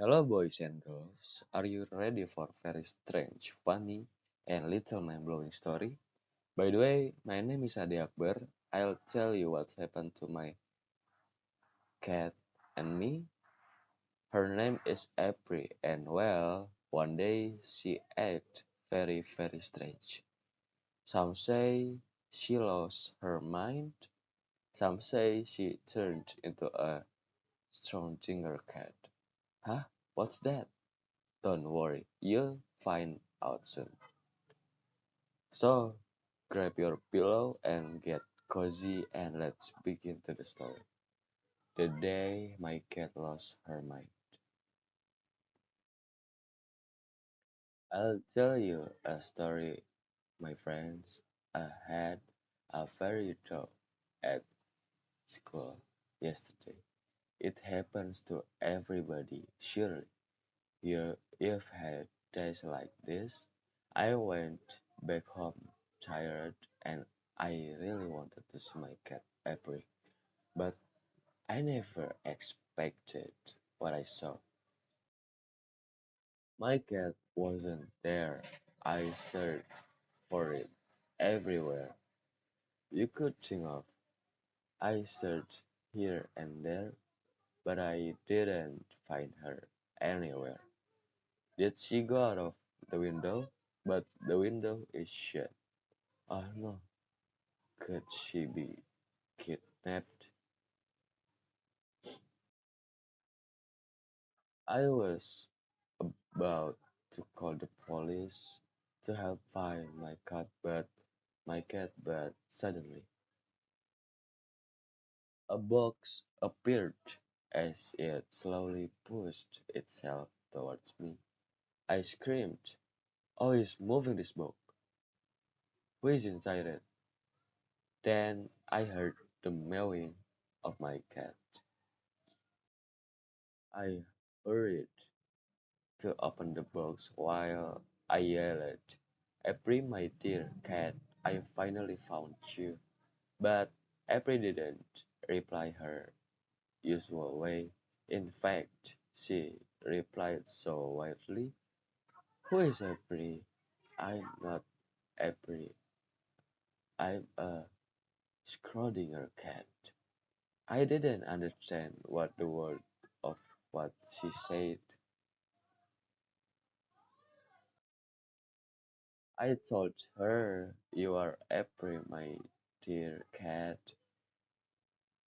Hello, boys and girls. Are you ready for very strange, funny, and little mind-blowing story? By the way, my name is Ade Akbar. I'll tell you what happened to my cat and me. Her name is April, and well, one day she acted very strange. Some say she lost her mind. Some say she turned into a Schrodinger cat. Huh? What's that? Don't worry, you'll find out soon. So, grab your pillow and get cozy and let's begin to the story. The day my cat lost her mind. I'll tell you a story, my friends. I had a very job at school yesterday. It happens to everybody, surely. You've had days like this. I went back home tired and I really wanted to see my cat April, but I never expected what I saw. My cat wasn't there. I searched for it everywhere you could think of. I searched here and there, but I didn't find her anywhere. Did she go out of the window? But the window is shut. Oh no, could she be kidnapped? I was about to call the police to help find my cat, but suddenly a box appeared as it slowly pushed itself towards me. I screamed, "Oh, he's moving this box. Who is inside it?" Then I heard the meowing of my cat. I hurried to open the box while I yelled, "April, my dear cat, I finally found you." But April didn't reply her usual way. In fact, she replied so wildly, "Who is April? I'm not April. I'm a Schrodinger cat." I didn't understand what the word of what she said. I told her, "You are April, my dear cat,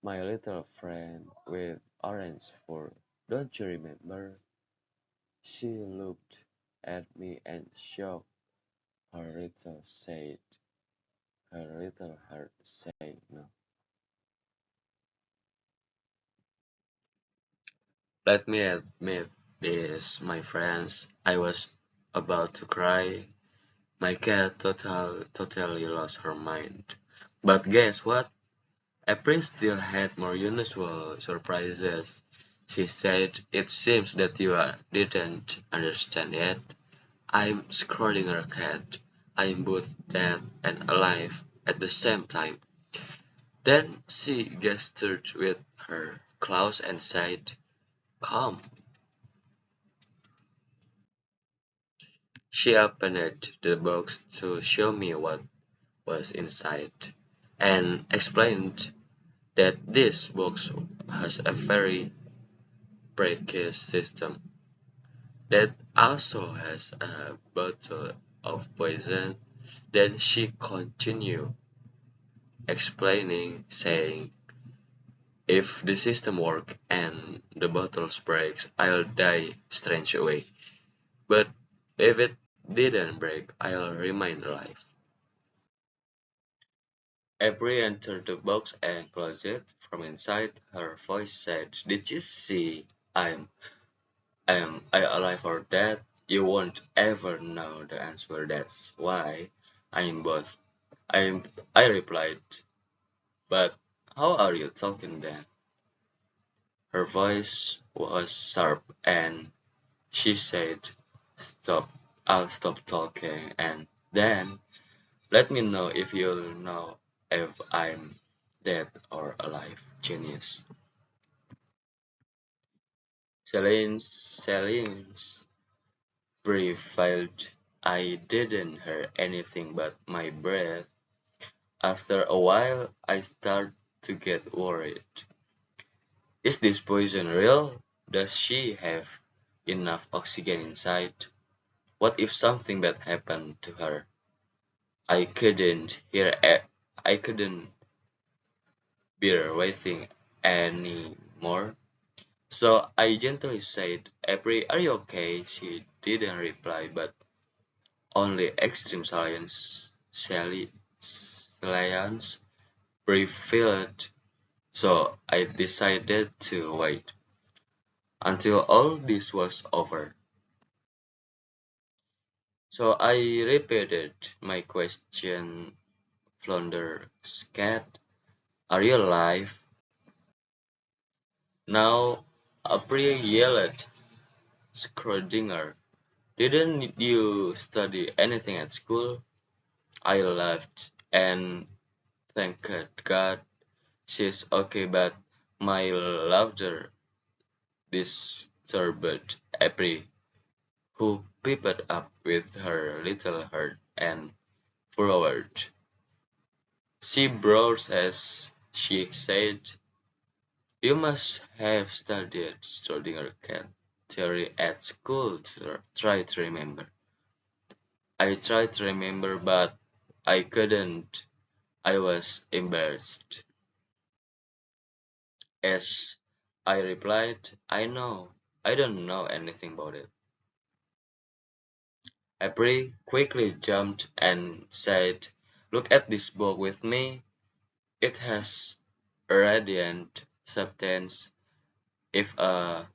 my little friend with orange fur. Don't you remember?" She looked at me and shook said, her little heart saying no. Let me admit this, my friends. I was about to cry. My cat totally lost her mind. But guess what? April still had more unusual surprises. She said, "It seems that didn't understand yet. I'm scrolling her cat. I'm both dead and alive at the same time." Then she gestured with her claws and said, "Come." She opened the box to show me what was inside and explained that this box has a very precise system that also has a bottle of poison. Then she continued explaining, saying, "If the system works and the bottle breaks, I'll die strange away. But if it didn't break, I'll remain alive." Every entered the box and closed it. From inside, her voice said, "Did you see? I'm Am I alive or dead? You won't ever know the answer. That's why I'm both." I'm, I replied, "But how are you talking then?" Her voice was sharp and she said, "Stop, I'll stop talking and then let me know if you'll know if I'm dead or alive, genius." Celine's brief failed. I didn't hear anything but my breath. After a while, I started to get worried. Is this poison real? Does she have enough oxygen inside? What if something bad happened to her? I couldn't hear I couldn't bear waiting anymore. So I gently said, April, are you okay? She didn't reply, but only extreme silence prevailed. So I decided to wait until all this was over. So I repeated my question, Flounder Scat, are you alive? Now April yelled, Schrodinger, didn't you study anything at school? I laughed and thanked God she's okay, but my laughter disturbed April, who peeped up with her little heart and forward. She brought as she said, you must have studied Schrodinger cat theory at school to try to remember. I tried to remember, but I couldn't. I was embarrassed. As I replied, I don't know anything about it. April quickly jumped and said, look at this book with me. It has a radiant substance. If a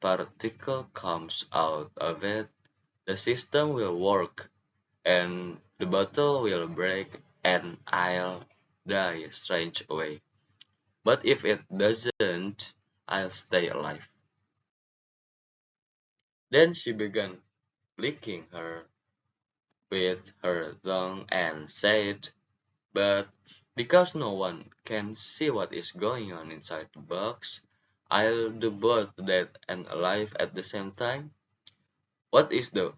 particle comes out of it, the system will work and the bottle will break and I'll die a strange way. But if it doesn't, I'll stay alive. Then she began licking her with her tongue and said, but because no one can see what is going on inside the box, I'll do both dead and alive at the same time. What is the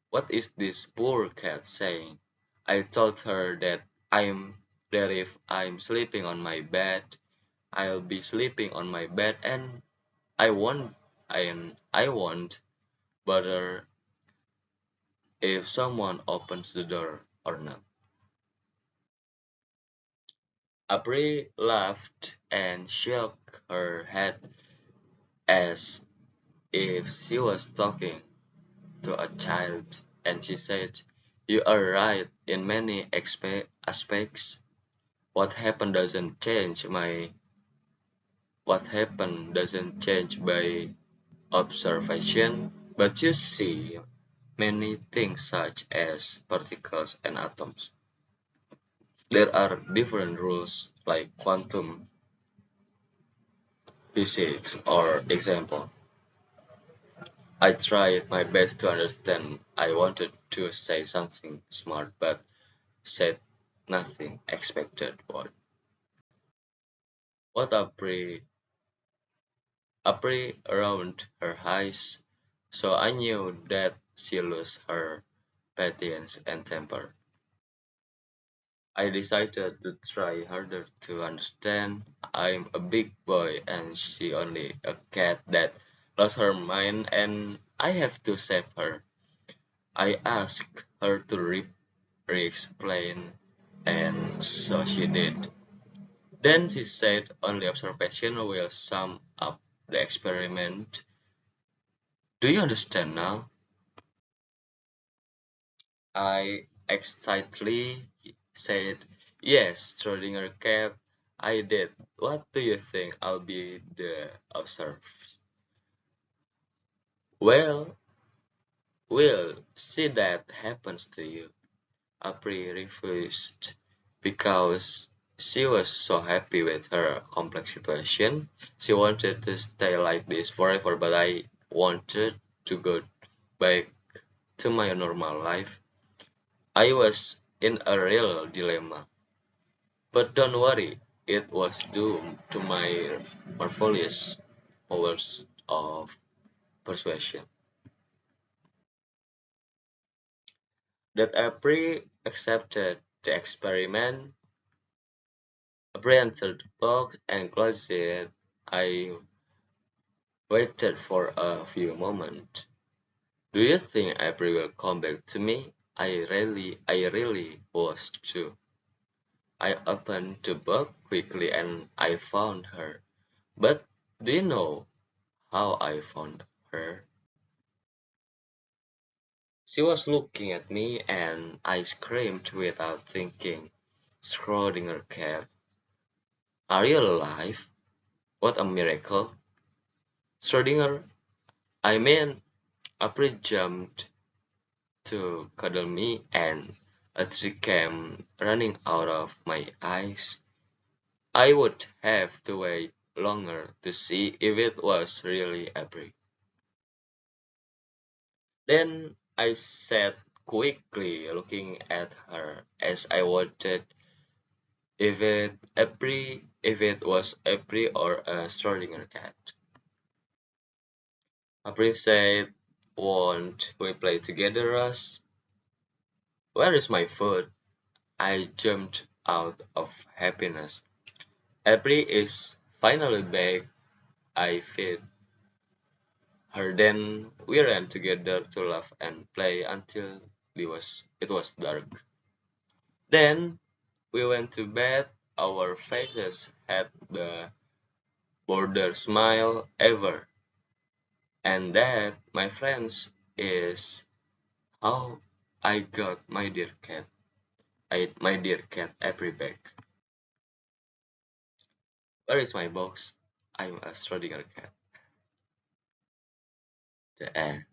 what is this poor cat saying? I told her that if I'm sleeping on my bed, I'll be sleeping on my bed and I won't bother if someone opens the door or not. April laughed and shook her head as if she was talking to a child, and she said, you are right in many aspects. What happened doesn't change my what happened doesn't change by observation, but you see many things such as particles and atoms. There are different rules like quantum physics or example. I tried my best to understand. I wanted to say something smart but said nothing expected word. What a around her eyes, so I knew that she lost her patience and temper. I decided to try harder to understand. I'm a big boy and she only a cat that lost her mind and I have to save her. I asked her to re-explain and so she did. Then she said only observation will sum up the experiment. Do you understand now? I excitedly said, yes, Schrodinger cat, I did. What do you think I'll be the observer? Well, we'll see that happens to you. April refused because she was so happy with her complex situation. She wanted to stay like this forever, but I wanted to go back to my normal life. I was in a real dilemma. But don't worry, it was due to my marvelous powers. of persuasion. That April accepted the experiment, April entered the box and closed it. I waited for a few moments. Do you think April will come back to me? I really was too. I opened the book quickly and I found her. But do you know how I found her? She was looking at me and I screamed without thinking. Schrödinger cat, are you alive? What a miracle. Schrödinger, I mean, April jumped to cuddle me and a tear came running out of my eyes. I would have to wait longer to see if it was really April. Then I said quickly, looking at her as I wondered if it was April or a Schrödinger cat. April said, "Won't we play together, Russ?" Where is my food? I jumped out of happiness. April is finally back. I fed her. Then we ran together to laugh and play until it was dark. Then we went to bed. Our faces had the broadest smile ever. And that, my friends, is how I got my dear cat April back. Where is my box? I'm a Schrödinger cat. The end.